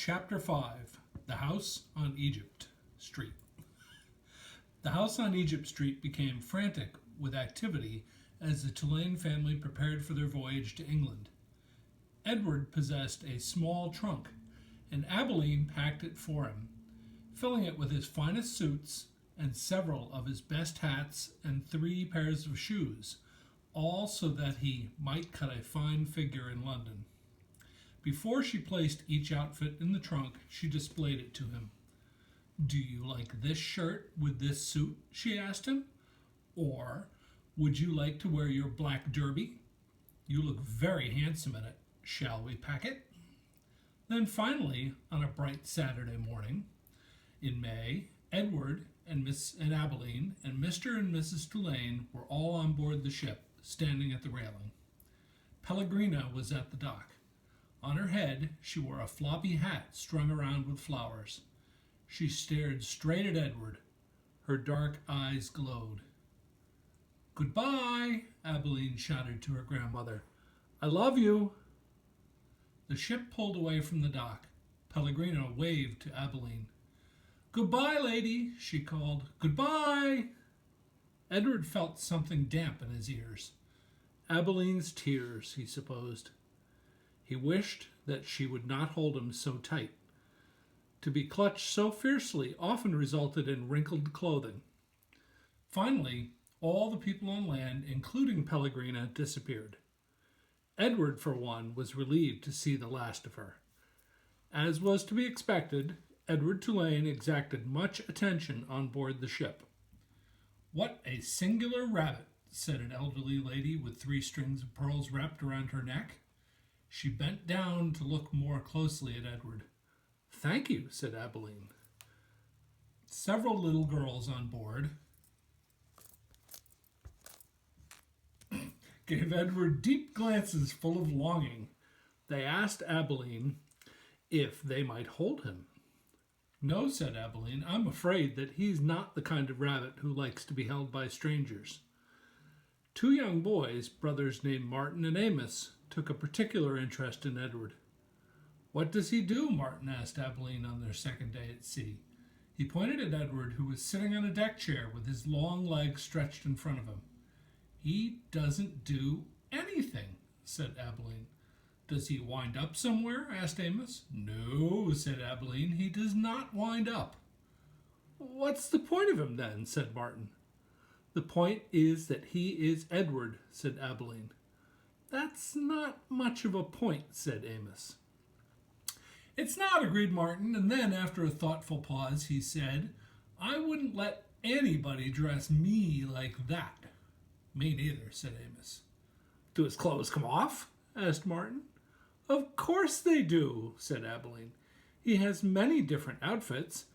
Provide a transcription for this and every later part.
Chapter 5 The House on Egypt Street. The house on Egypt Street became frantic with activity as the Tulane family prepared for their voyage to England. Edward possessed a small trunk, and Abilene packed it for him, filling it with his finest suits and several of his best hats and 3 pairs of shoes, all so that he might cut a fine figure in London. Before she placed each outfit in the trunk, she displayed it to him. "Do you like this shirt with this suit?" she asked him. "Or would you like to wear your black derby? You look very handsome in it. Shall we pack it?" Then finally, on a bright Saturday morning in May, Edward and Miss and Abilene and Mr. and Mrs. Tulane were all on board the ship, standing at the railing. Pellegrina was at the dock. On her head, she wore a floppy hat strung around with flowers. She stared straight at Edward. Her dark eyes glowed. "Goodbye," Abilene shouted to her grandmother. "I love you." The ship pulled away from the dock. Pellegrina waved to Abilene. "Goodbye, lady," she called. "Goodbye." Edward felt something damp in his ears. Abilene's tears, he supposed. He wished that she would not hold him so tight. To be clutched so fiercely often resulted in wrinkled clothing. Finally, all the people on land, including Pellegrina, disappeared. Edward, for one, was relieved to see the last of her. As was to be expected, Edward Tulane exacted much attention on board the ship. "What a singular rabbit," said an elderly lady with 3 strings of pearls wrapped around her neck. She bent down to look more closely at Edward. "Thank you," said Abilene. Several little girls on board gave Edward deep glances full of longing. They asked Abilene if they might hold him. "No," said Abilene. "I'm afraid that he's not the kind of rabbit who likes to be held by strangers." 2 young boys, brothers named Martin and Amos, took a particular interest in Edward. "What does he do?" Martin asked Abilene on their second day at sea. He pointed at Edward, who was sitting on a deck chair with his long legs stretched in front of him. "He doesn't do anything," said Abilene. "Does he wind up somewhere?" asked Amos. "No," said Abilene, "he does not wind up." "What's the point of him, then?" said Martin. "The point is that he is Edward," said Abilene. "That's not much of a point," said Amos. "It's not," agreed Martin, and then, after a thoughtful pause, he said, "I wouldn't let anybody dress me like that." "Me neither," said Amos. "Do his clothes come off?" asked Martin. "Of course they do," said Abilene. "He has many different outfits,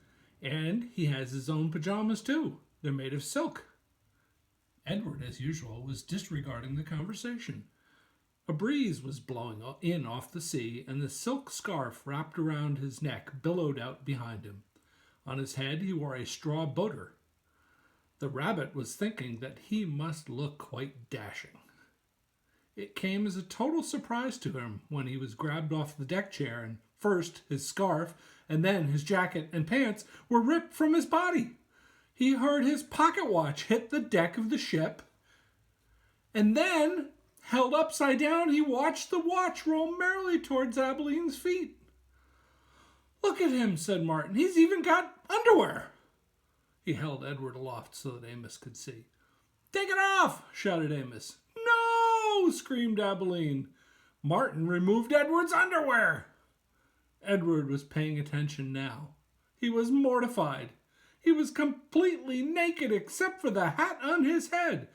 and he has his own pajamas too. They're made of silk." Edward, as usual, was disregarding the conversation. A breeze was blowing in off the sea, and the silk scarf wrapped around his neck billowed out behind him. On his head he wore a straw boater. The rabbit was thinking that he must look quite dashing. It came as a total surprise to him when he was grabbed off the deck chair, and first his scarf, and then his jacket and pants were ripped from his body. He heard his pocket watch hit the deck of the ship, and then, held upside down, he watched the watch roll merrily towards Abilene's feet. "Look at him," said Martin. "He's even got underwear." He held Edward aloft so that Amos could see. "Take it off!" shouted Amos. "No!" screamed Abilene. Martin removed Edward's underwear. Edward was paying attention now. He was mortified. He was completely naked except for the hat on his head,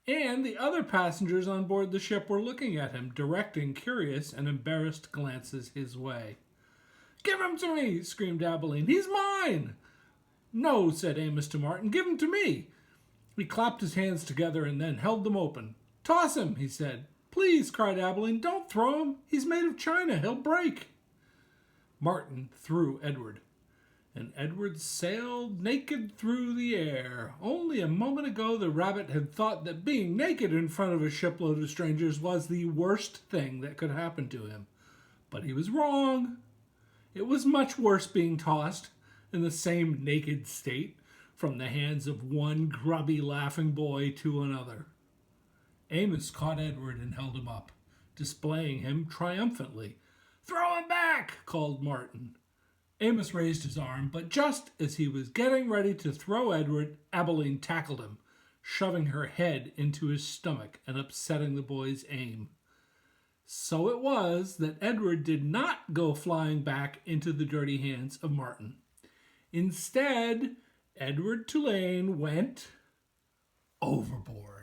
and the other passengers on board the ship were looking at him, directing curious and embarrassed glances his way. "Give him to me!" screamed Abilene. "He's mine!" "No," said Amos to Martin. "Give him to me." He clapped his hands together and then held them open. "Toss him," he said. "Please," cried Abilene. "Don't throw him. He's made of china. He'll break." Martin threw Edward, and Edward sailed naked through the air. Only a moment ago the rabbit had thought that being naked in front of a shipload of strangers was the worst thing that could happen to him. But he was wrong. It was much worse being tossed in the same naked state from the hands of one grubby laughing boy to another. Amos caught Edward and held him up, displaying him triumphantly. "Throw him back!" called Martin. Amos raised his arm, but just as he was getting ready to throw Edward, Abilene tackled him, shoving her head into his stomach and upsetting the boy's aim. So it was that Edward did not go flying back into the dirty hands of Martin. Instead, Edward Tulane went overboard.